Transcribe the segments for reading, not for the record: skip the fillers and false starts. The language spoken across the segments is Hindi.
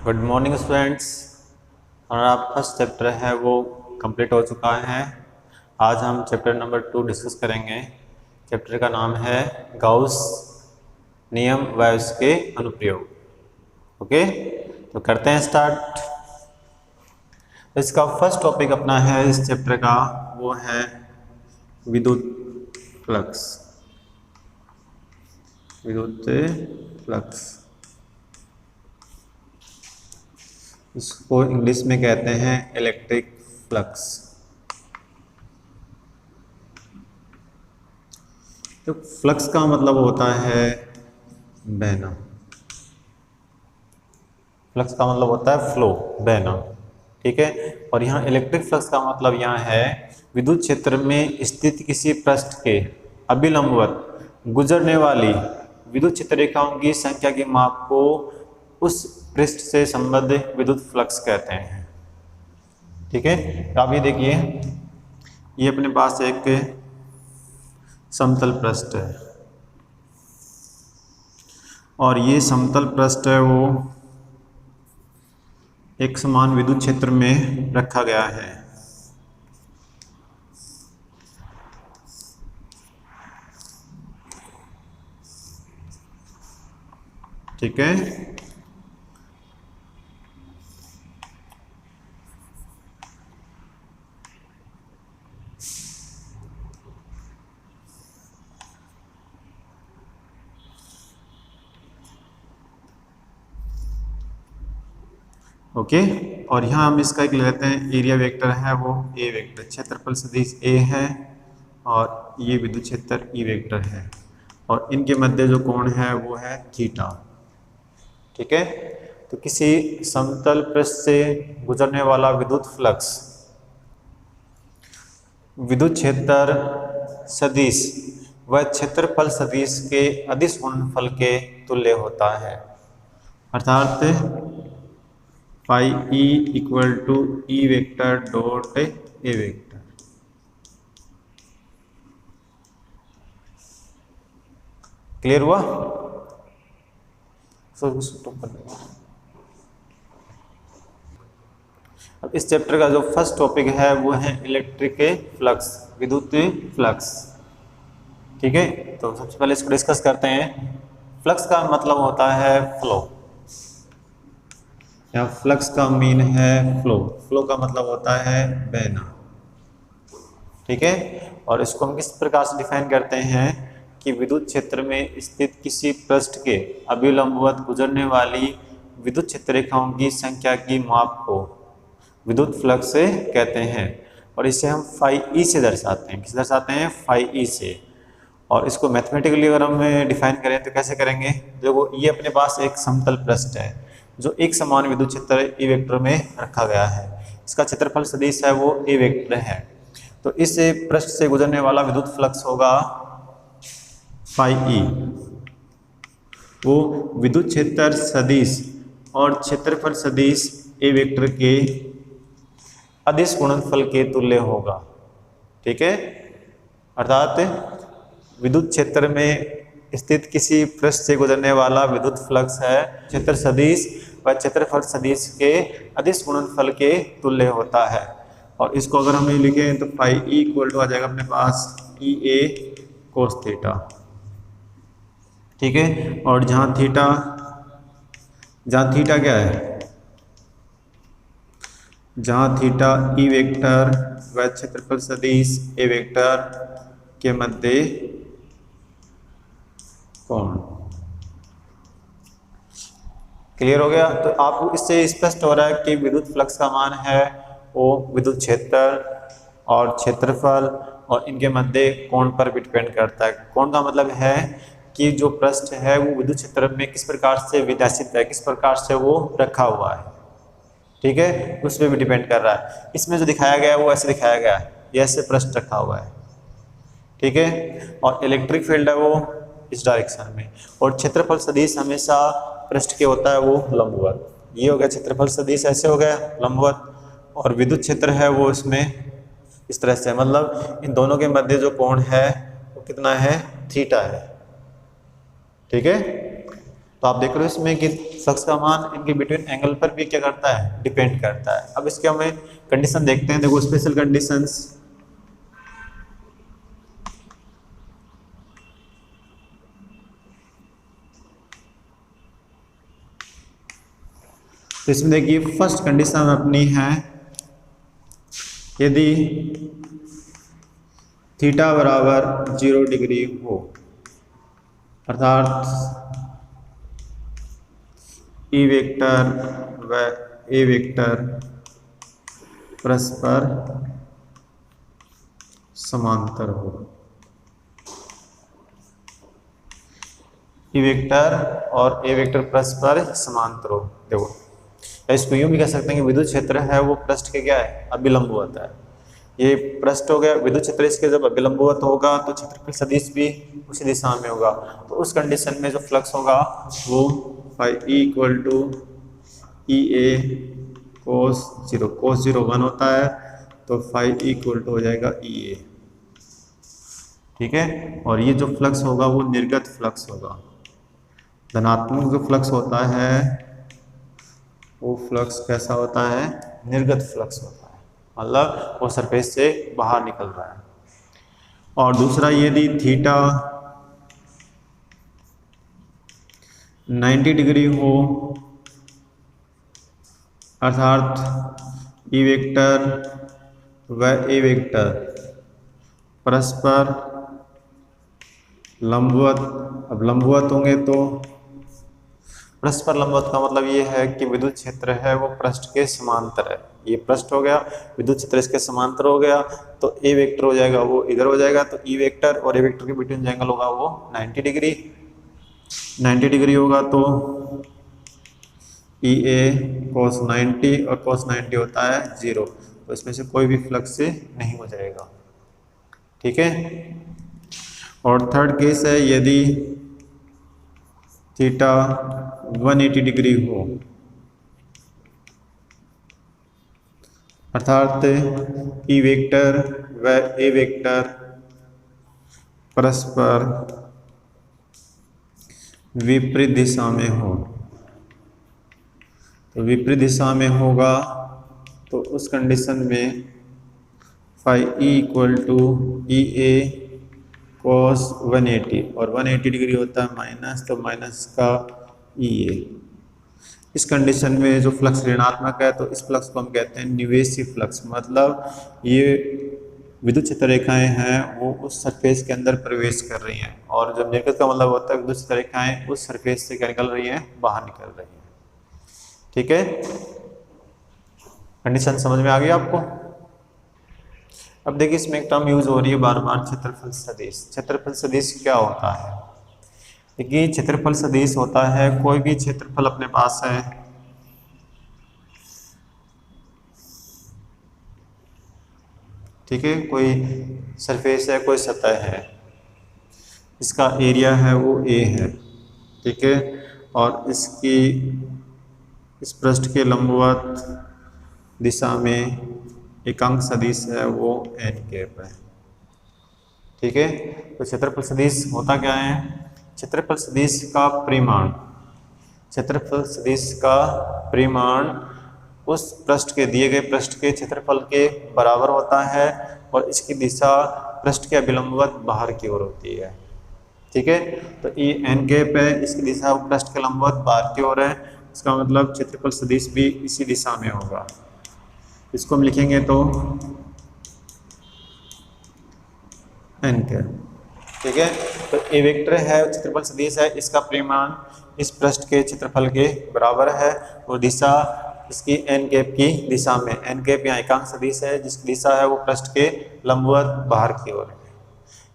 Good morning students. हमारा फर्स्ट चैप्टर है वो कंप्लीट हो चुका है। आज हम चैप्टर नंबर 2 डिस्कस करेंगे। चैप्टर का नाम है गाउस नियम व उसके अनुप्रयोग। ओके, तो करते हैं स्टार्ट। इसका फर्स्ट टॉपिक अपना है इस चैप्टर का, वो है विद्युत फ्लक्स। विद्युत फ्लक्स इसको इंग्लिश में कहते हैं इलेक्ट्रिक फ्लक्स। तो फ्लक्स का मतलब होता है बहना। फ्लक्स का मतलब होता है फ्लो, बहना। ठीक है। और यहाँ इलेक्ट्रिक फ्लक्स का मतलब यहाँ है विद्युत क्षेत्र में स्थित किसी पृष्ठ के अभिलंबवत गुजरने वाली विद्युत क्षेत्र रेखाओं की संख्या के माप को उस पृष्ठ से संबंधित विद्युत फ्लक्स कहते हैं। ठीक है। तो आप ये देखिए, ये अपने पास एक समतल पृष्ठ है और ये समतल पृष्ठ है वो एक समान विद्युत क्षेत्र में रखा गया है। ठीक है। ओके, और यहाँ हम इसका एक लेते हैं एरिया वेक्टर है वो ए वेक्टर, क्षेत्रफल सदिश ए है और ये विद्युत क्षेत्र ई वेक्टर है और इनके मध्य जो कोण है वो है थीटा। ठीक है। तो किसी समतल पृष्ठ से गुजरने वाला विद्युत फ्लक्स विद्युत क्षेत्र सदिश व क्षेत्रफल सदिश के अदिश गुणनफल के तुल्य होता है, अर्थात phi E equal to E vector dot A vector. Clear हुआ? अब इस चैप्टर का जो फर्स्ट टॉपिक है वो है इलेक्ट्रिक फ्लक्स, विद्युत फ्लक्स। ठीक है। तो सबसे पहले इसको डिस्कस करते हैं। फ्लक्स का मतलब होता है फ्लो, या फ्लक्स का मीन है फ्लो। फ्लो का मतलब होता है बहना। ठीक है। और इसको हम किस प्रकार से डिफाइन करते हैं कि विद्युत क्षेत्र में स्थित किसी पृष्ठ के अभिलंबवत गुजरने वाली विद्युत क्षेत्र रेखाओं की संख्या की माप को विद्युत फ्लक्स से कहते हैं और इसे हम फाई ई से दर्शाते हैं। किस दर्शाते हैं? फाई ई से। और इसको मैथमेटिकली अगर हम डिफाइन करें तो कैसे करेंगे? देखो, ये अपने पास एक समतल पृष्ठ है जो एक समान विद्युत क्षेत्र ए वेक्टर में रखा गया है। इसका क्षेत्रफल सदिश है वो ए वेक्टर है। तो इस पृष्ठ से गुजरने वाला विद्युत फ्लक्स होगा फाई ई। वो विद्युत क्षेत्र सदिश और क्षेत्रफल सदिश ए वेक्टर के अदिश गुणनफल के तुल्य होगा। ठीक है। अर्थात विद्युत क्षेत्र में स्थित किसी पृष्ठ से गुजरने वाला विद्युत फ्लक्स है क्षेत्र सदिश व क्षेत्रफल सदिश के अदिश गुणनफल के तुल्य होता है। और इसको अगर हम लिखें तो फाई ई इक्वल टू आ जाएगा अपने पास ई ए कोस थीटा। ठीक है। और जहाँ थीटा क्या है, जहाँ थीटा ई वेक्टर व क्षेत्रफल सदिश ए वेक्टर के मध्य कोण। क्लियर हो गया? तो आपको इससे स्पष्ट हो रहा है कि विद्युत फ्लक्स का मान है वो विद्युत क्षेत्र और क्षेत्रफल और इनके मध्य कोण पर भी डिपेंड करता है। कोण का मतलब है कि जो पृष्ठ है वो विद्युत क्षेत्र में किस प्रकार से विन्यासित है, किस प्रकार से वो रखा हुआ है। ठीक है। उस पर भी डिपेंड कर रहा है। इसमें जो दिखाया गया है वो ऐसे दिखाया गया है, ये ऐसे पृष्ठ रखा हुआ है। ठीक है। और इलेक्ट्रिक फील्ड है वो इस डायरेक्शन में, और क्षेत्रफल सदिश हमेशा पृष्ठ के होता है वो लंबवत। ये हो गया क्षेत्रफल सदिश, ऐसे हो गया लंबवत। और विद्युत क्षेत्र है वो इसमें इस तरह से, मतलब इन दोनों के मध्य जो कोण है वो कितना है? थीटा है। ठीक है। तो आप देख रहे हो इसमें कि फ्लक्स का मान इनके बिटवीन एंगल पर भी क्या करता है, डिपेंड करता है। अब इसके हमें कंडीशन देखते हैं, देखो स्पेशल कंडीशंस। तो इसमें देखिए फर्स्ट कंडीशन अपनी है, यदि थीटा बराबर 0 डिग्री हो, अर्थात ई वेक्टर व ए वेक्टर परस्पर समांतर हो। ई वेक्टर और ए वेक्टर परस्पर समांतर हो। देखो इसको यूं भी कह सकते हैं कि विद्युत क्षेत्र है वो पृष्ठ के क्या है, अभिलंबवत है। ये पृष्ठ हो गया, विद्युत क्षेत्र इसके जब अभिलंबवत होगा तो क्षेत्रफल सदिश भी उसी दिशा में होगा। तो उस कंडीशन में जो फ्लक्स होगा वो phi E equal to E A कोस 0, कोस 0 1 होता है, तो फाई ई इक्वल टू हो जाएगा ई ए। ठीक है, और ये जो फ्लक्स होगा वो निर्गत फ्लक्स होगा। धनात्मक जो फ्लक्स होता है वो फ्लक्स कैसा होता है, निर्गत फ्लक्स होता है, मतलब वो सरफेस से बाहर निकल रहा है। और दूसरा, यदि थीटा 90 डिग्री हो, अर्थात ई वेक्टर व ए वेक्टर परस्पर लंबवत। अब लंबवत होंगे तो परस्पर लंबवत का मतलब ये है कि विद्युत क्षेत्र है वो पृष्ठ के समांतर है। ये पृष्ठ हो गया, विद्युत क्षेत्र इसके समांतर हो गया, तो ए वेक्टर हो जाएगा वो इधर हो जाएगा। तो ई वेक्टर और ए वेक्टर के बिटवीन जो एंगल होगा वो 90 डिग्री, 90 डिग्री होगा। तो ई ए cos 90 और cos 90 होता है 0, तो इसमें से कोई भी फ्लक्स से नहीं हो जाएगा। ठीक है, और थर्ड केस है, यदि थीटा 180 डिग्री हो, अर्थात ई वेक्टर व ए वेक्टर परस्पर विपरीत दिशा में हो। तो विपरीत दिशा में होगा तो उस कंडीशन में phi E equal to E A cos 180, और 180 डिग्री होता है माइनस, तो माइनस का ई ए। इस कंडीशन में जो फ्लक्स ऋणात्मक है तो इस फ्लक्स को हम कहते हैं निवेशी फ्लक्स। मतलब ये विद्युत क्षेत्र रेखाएं हैं वो उस सरफेस के अंदर प्रवेश कर रही हैं, और जब निर्गत का मतलब होता है विद्युत क्षेत्र रेखाएं उस सरफेस से क्या निकल रही हैं, बाहर निकल रही हैं। ठीक है, कंडीशन समझ में आ गई आपको। अब देखिए इसमें एक टर्म यूज हो रही है बार बार, क्षेत्रफल सदिश। क्षेत्रफल सदिश क्या होता है? देखिए क्षेत्रफल सदिश होता है कोई भी क्षेत्रफल अपने पास है, ठीक है, कोई सरफेस है, कोई सतह है, इसका एरिया है वो ए है, ठीक है, और इसकी इस पृष्ठ के लंबवत दिशा में एकांक सदिश है वो एन कैप है। ठीक है, तो क्षेत्रफल सदिश होता क्या है? क्षेत्रफल सदिश का परिमाण, क्षेत्रफल सदिश का परिमाण उस पृष्ठ के दिए गए पृष्ठ के क्षेत्रफल के बराबर होता है, और इसकी दिशा पृष्ठ के अभिलंबवत बाहर की ओर होती है। ठीक है, तो ये एन कैप है, इसकी दिशा पृष्ठ के लंबवत बाहर की ओर है, इसका मतलब क्षेत्रफल सदिश भी इसी दिशा में होगा। इसको हम लिखेंगे तो एन कैप। ठीक है, तो ए वेक्टर है, क्षेत्रफल सदिश है, इसका परिमाण इस पृष्ठ के क्षेत्रफल के बराबर है, और दिशा इसकी एन कैप की दिशा में, एन कैप यहाँ एकांक सदिश है जिसकी दिशा है वो पृष्ठ के लंबवत बाहर की ओर है।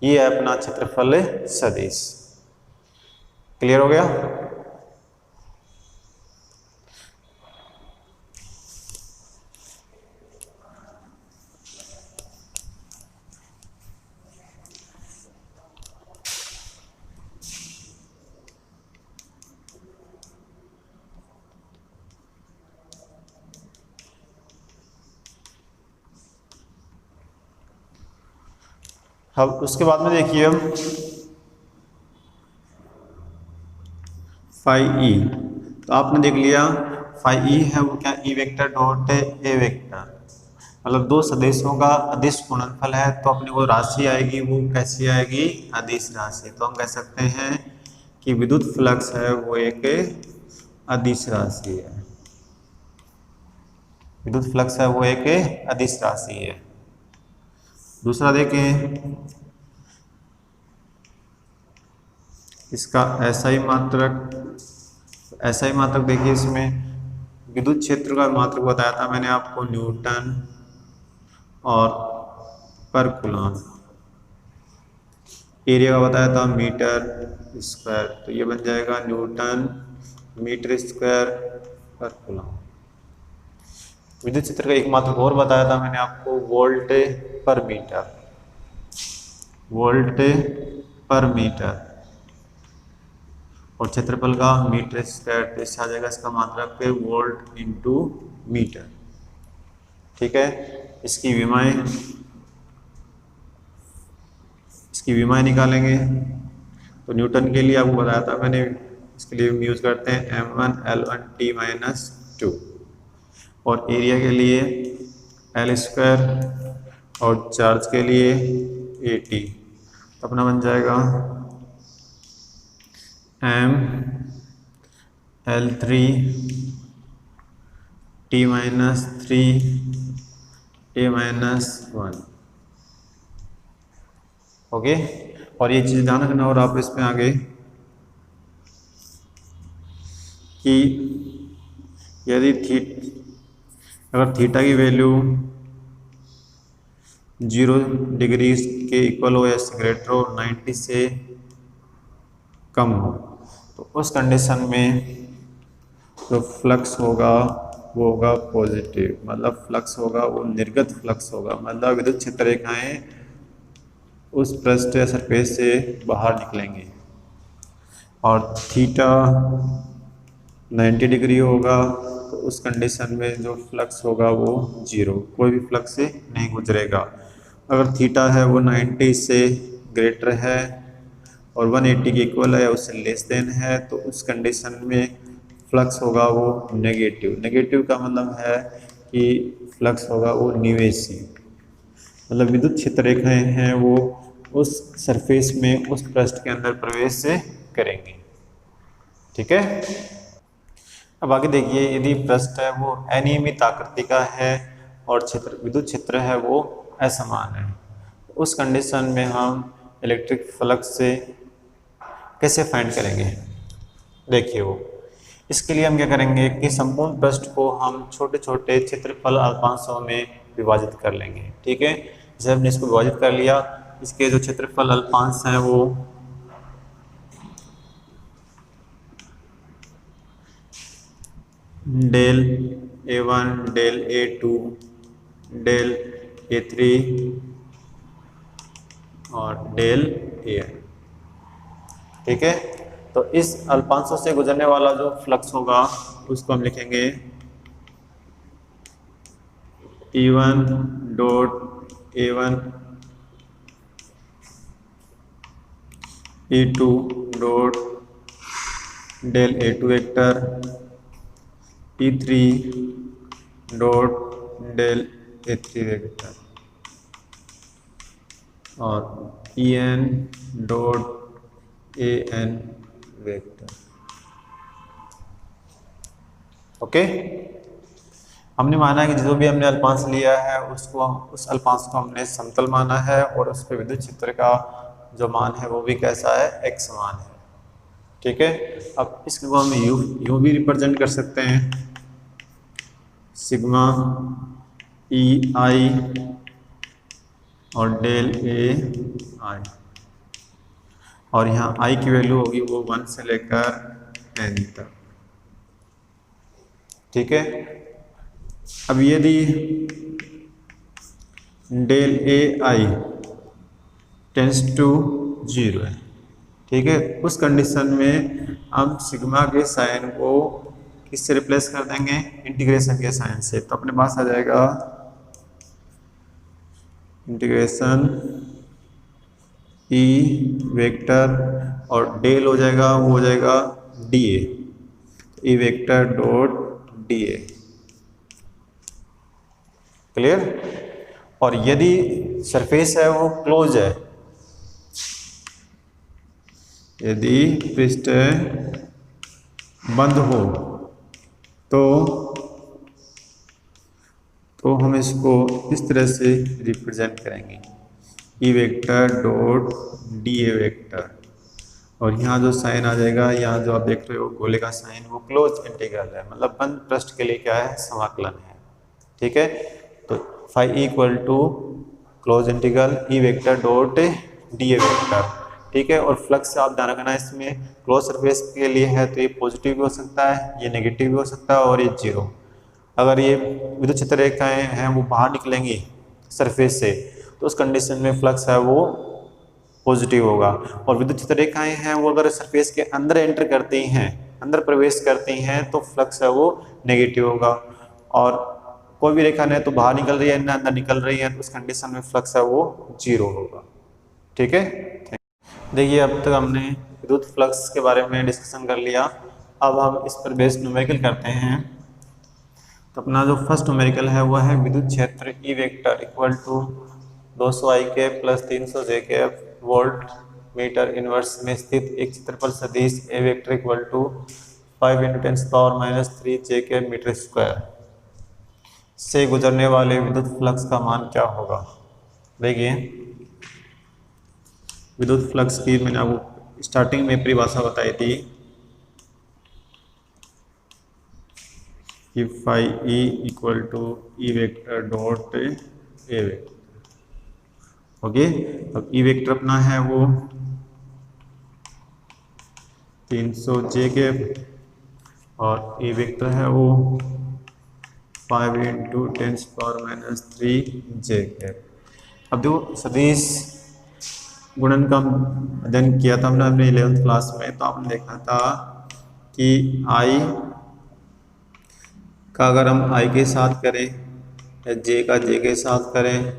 ये है अपना क्षेत्रफल सदिश। क्लियर हो गया? अब उसके बाद में देखिए हम फाई ई, तो आपने देख लिया फाई ई है वो क्या, ई वेक्टर डॉट ए वेक्टर, मतलब दो सदिशों का अदिश गुणनफल है, तो अपनी वो राशि आएगी वो कैसी आएगी, अदिश राशि। तो हम कह सकते हैं कि विद्युत फ्लक्स है वो एक अदिश राशि है, विद्युत फ्लक्स है वो एक अदिश राशि है। दूसरा देखें, इसका SI मात्रक, SI मात्रक देखिए, इसमें विद्युत क्षेत्र का मात्रक बताया था मैंने आपको न्यूटन और पर कूलम, एरिया का बताया था मीटर स्क्वायर, तो ये बन जाएगा न्यूटन मीटर स्क्वायर पर कूलम। विद्युत क्षेत्र का एक मात्रक और बताया था मैंने आपको वोल्ट पर मीटर, वोल्ट पर मीटर, और क्षेत्रफल का मीटर स्क्वायर, तो इससे आ जाएगा इसका मात्रक पे वोल्ट इंटू मीटर। ठीक है, इसकी विमाएं निकालेंगे, तो न्यूटन के लिए आपको बताया था मैंने, इसके लिए हम यूज करते हैं m1L1T-2, और एरिया के लिए L स्क्वायर, और चार्ज के लिए AT, तो अपना बन जाएगा M L3T-3A-1। ओके, और ये चीज़ ध्यान रखना, और आप इसमें आगे कि यदि अगर थीटा की वैल्यू 0 डिग्री के इक्वल हो या ग्रेटर हो, 90 से कम हो, तो उस कंडीशन में जो फ्लक्स होगा वो होगा पॉजिटिव, मतलब फ्लक्स होगा वो निर्गत फ्लक्स होगा, मतलब विद्युत क्षेत्र रेखाएं उस पृष्ठ या सरफेस से बाहर निकलेंगे। और थीटा 90 डिग्री होगा, तो उस कंडीशन में जो फ्लक्स होगा वो 0, कोई भी फ्लक्स से नहीं गुजरेगा। अगर थीटा है वो 90 से ग्रेटर है और 180 के इक्वल है या उससे लेस देन है, तो उस कंडीशन में फ्लक्स होगा वो नेगेटिव। नेगेटिव का मतलब है कि फ्लक्स होगा वो निवेशी, मतलब विद्युत क्षेत्र रेखाएं हैं वो उस सरफेस में, उस पृष्ठ के अंदर प्रवेश करेंगी। ठीक है, अब आगे देखिए, यदि पृष्ठ है वो अनियमित आकृति का है और विद्युत क्षेत्र है वो असमान है, उस कंडीशन में हम इलेक्ट्रिक फ्लक्स से कैसे फाइंड करेंगे। देखिए, वो इसके लिए हम क्या करेंगे कि संपूर्ण पृष्ठ को हम छोटे छोटे क्षेत्रफल अल्पांशों में विभाजित कर लेंगे। ठीक है, जैसे हमने इसको विभाजित कर लिया, इसके जो क्षेत्रफल अल्पांश हैं वो del A1, del A2, del A3 और डेल AN। ठीक है, तो इस अल्पांशों से गुजरने वाला जो फ्लक्स होगा उसको हम लिखेंगे E1 dot A1, E2 dot del A2 vector, E3 dot del A3 vector, और En dot AN vector. Okay, हमने माना कि जो भी हमने अल्पांश लिया है उसको, उस अल्पांश को हमने समतल माना है, और उस पर विद्युत क्षेत्र का जो मान है वो भी कैसा है, x मान है। ठीक है, अब इसको हम यूं भी रिप्रेजेंट कर सकते हैं, सिग्मा EI और डेल AI, और यहाँ I की वैल्यू होगी वो 1 से लेकर n तक। ठीक है, अब यदि डेल AI टेंस टू 0 है, ठीक है, उस कंडीशन में हम सिग्मा के साइन को किससे रिप्लेस कर देंगे, इंटीग्रेशन के साइन से, तो अपने पास आ जाएगा इंटीग्रेशन E वेक्टर, और डेल हो जाएगा वो हो जाएगा DA, ई वेक्टर डॉट डी ए। क्लियर। और यदि सरफेस है वो क्लोज है, यदि पृष्ठ बंद हो तो हम इसको इस तरह से रिप्रेजेंट करेंगे, ई vector dot D A vector. और यहाँ जो साइन आ जाएगा, यहाँ जो आप देख रहे हो गोले का साइन, वो क्लोज इंटीग्रल है, मतलब बंद पृष्ठ के लिए क्या है, समाकलन है। ठीक है, तो phi equal to close integral E vector dot D A vector. ठीक है, और फ्लक्स से आप ध्यान रखना, इसमें क्लोज सरफेस के लिए है तो ये पॉजिटिव भी हो सकता है, ये नेगेटिव भी हो सकता है, और ये जीरो। अगर ये विद्युत क्षेत्र रेखाएं हैं वो बाहर निकलेंगी सरफेस से, तो उस कंडीशन में फ्लक्स है वो पॉजिटिव होगा। और विद्युत क्षेत्र रेखाएं हैं वो अगर सरफेस के अंदर एंटर करती हैं, अंदर प्रवेश करती हैं, तो फ्लक्स है वो नेगेटिव होगा। और कोई भी रेखा नहीं तो बाहर निकल रही है ना अंदर निकल रही है, तो उस कंडीशन में फ्लक्स है वो जीरो होगा। ठीक है, देखिए अब तक हमने विद्युत फ्लक्स के बारे में डिस्कशन कर लिया। अब हम इस पर बेस्ड न्यूमेरिकल करते हैं। तो अपना जो फर्स्ट न्यूमेरिकल है वो है विद्युत क्षेत्र ई वेक्टर इक्वल टू 200 आई के प्लस 300 जे के वोल्ट मीटर इनवर्स में स्थित एक क्षेत्रफल सदिश ए वेक्टर इक्वल टू 5 × 10⁻³ जे के मीटर स्क्वायर से गुजरने वाले विद्युत फ्लक्स का मान क्या होगा। देखिए विद्युत फ्लक्स की मैंने आपको स्टार्टिंग में परिभाषा बताई थी कि phi E equal to E vector dot A vector. Okay, अब ई वेक्टर अपना है वो 300 जे के और ए वेक्टर है वो 5 × 10⁻³ जे के। अब देखो सदिश गुणन का अध्ययन किया था हमने अपने 11th क्लास में, तो आपने देखा था कि आई का अगर हम आई के साथ करें या जे का जे के साथ करें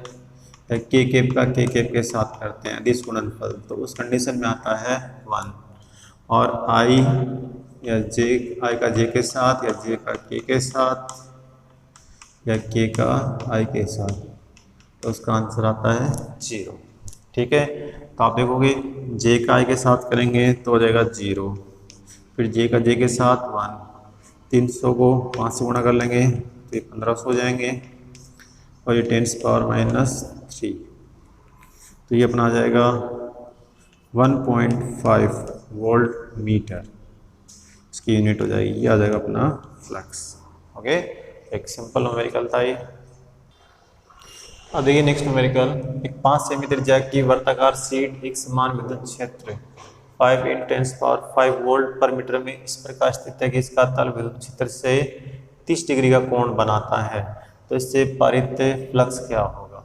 या के केप का के केप के साथ करते हैं अदिश गुणनफल, तो उस कंडीशन में आता है 1। और आई या जे आई का जे के साथ या जे का के साथ या के का आई के साथ, तो उसका आंसर आता है 0। ठीक है, तो आप देखोगे जे का आई के साथ करेंगे तो हो जाएगा 0, फिर जे का जे के साथ 1, 300 को 5 से गुणा कर लेंगे तो ये 1500 हो जाएंगे, और ये 10⁻³ तो ये अपना आ जाएगा 1.5 वोल्ट मीटर, इसकी यूनिट हो जाएगी, ये आ जाएगा अपना फ्लक्स। ओके, एक सिंपल न्यूमेरिकल था ये। अब देखिए नेक्स्ट न्यूमेरिकल, एक 5 सेमी त्रिज्या की वर्ताकार शीट एक समान विद्युत क्षेत्र 5 × 10⁵ वोल्ट पर मीटर में इस प्रकार स्थित है कि इसका तल विद्युत क्षेत्र से 30 डिग्री का कोण बनाता है, तो इससे पारित फ्लक्स क्या होगा।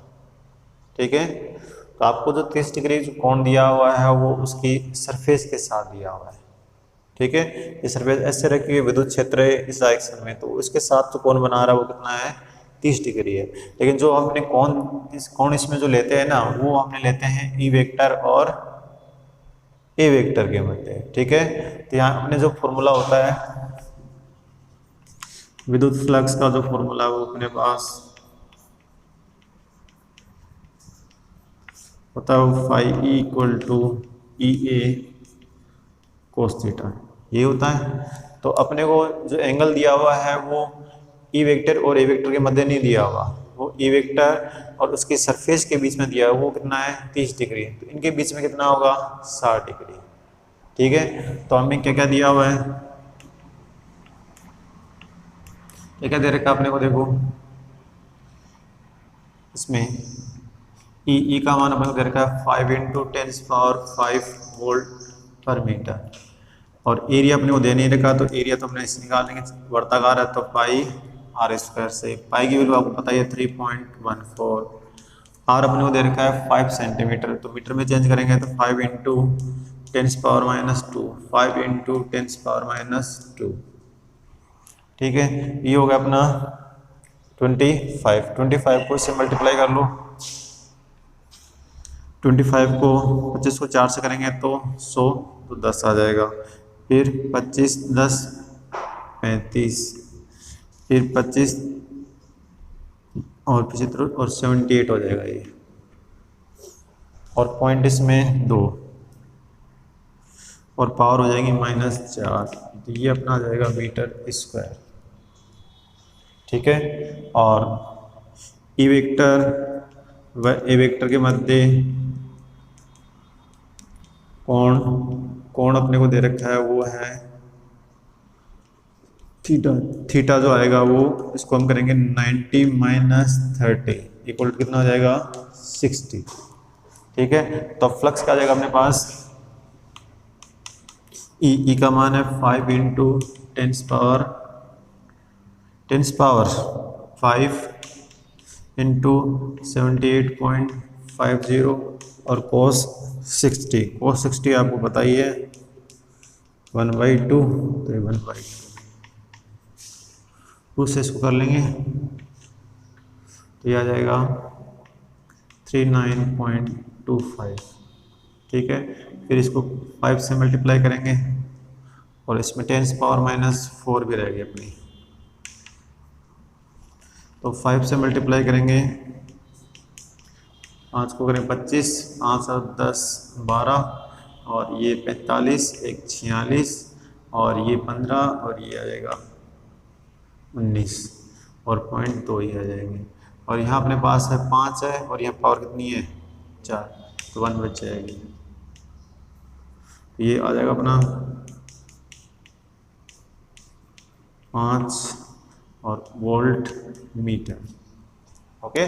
ठीक है, तो आपको जो 30 डिग्री जो कोण दिया हुआ है वो उसकी सरफेस के साथ दिया हुआ है। ठीक है, ये सरफेस ऐसे रखी हुई विद्युत क्षेत्र है इस डायरेक्शन में, तो इसके साथ जो कोण बना रहा है वो कितना है, 30 डिग्री है। लेकिन जो हमने कोण इसमें जो लेते हैं ना, वो हमने लेते हैं ई वेक्टर और ए वेक्टर के मध्य। ठीक है, तो यहाँ अपने जो फॉर्मूला होता है विद्युत फ्लक्स का, जो फॉर्मूला वो अपने पास होता है phi E equal to E A cos theta, ये होता है। तो अपने को जो एंगल दिया हुआ है वो ई वेक्टर और ए वेक्टर के मध्य नहीं दिया हुआ, वो ई वेक्टर और उसकी सरफेस के बीच में दिया हुआ, वो कितना है 30 डिग्री, तो इनके बीच में कितना होगा 60 डिग्री। ठीक है, तो हमें क्या क्या दिया हुआ है, क्या क्या दे रखा अपने को, देखो इसमें ई का मान अपने को दे रखा है 5 × 10⁵ वोल्ट पर मीटर, और एरिया अपने को दे नहीं रखा, तो एरिया तो हमने इसे निकालेंगे, वर्ताकार है तो πr² से, पाई की वैल्यू आपको पता ही है 3.14, आर अपने को दे रखा है 5 सेंटीमीटर, तो मीटर में चेंज करेंगे तो 5 × 10⁻², 5 × 10⁻²। ठीक है, ये हो गया अपना 25 को इससे मल्टीप्लाई कर लो, 25 को 25 को 4 से करेंगे तो 100, तो 10 आ जाएगा, फिर 25 10 35, फिर 25 और 75 और 78 हो जाएगा ये। और पॉइंट इसमें 2 और पावर हो जाएगी -4, तो ये अपना आ जाएगा मीटर स्क्वायर। ठीक है। और ई वेक्टर व ए वेक्टर के मध्य कोण अपने को दे रखा है वो है थीटा। थीटा जो आएगा वो इसको हम करेंगे 90 - 30 इक्वल टू कितना हो जाएगा 60। ठीक है। तो फ्लक्स का आ जाएगा अपने पास ई का मान है 5 × 10 पावर 5 × 78.50 और cos 60 आपको पता ही है 1/2, तो ये 1/2 उससे इसको कर लेंगे तो ये आ जाएगा 39.25। ठीक है। फिर इसको 5 से मल्टीप्लाई करेंगे और इसमें 10 पावर -4 भी रहेगी अपनी, तो 5 से मल्टीप्लाई करेंगे, 5 को करें 25, 5 और 10 12 और ये 45, एक 46 और ये 15 और ये आ जाएगा 19 और 0.2 ही आ जाएंगे। और यहाँ अपने पास है 5 है और यहाँ पावर कितनी है 4, तो 1 बच जाएगी। ये आ जाएगा अपना 5 और वोल्ट मीटर। ओके।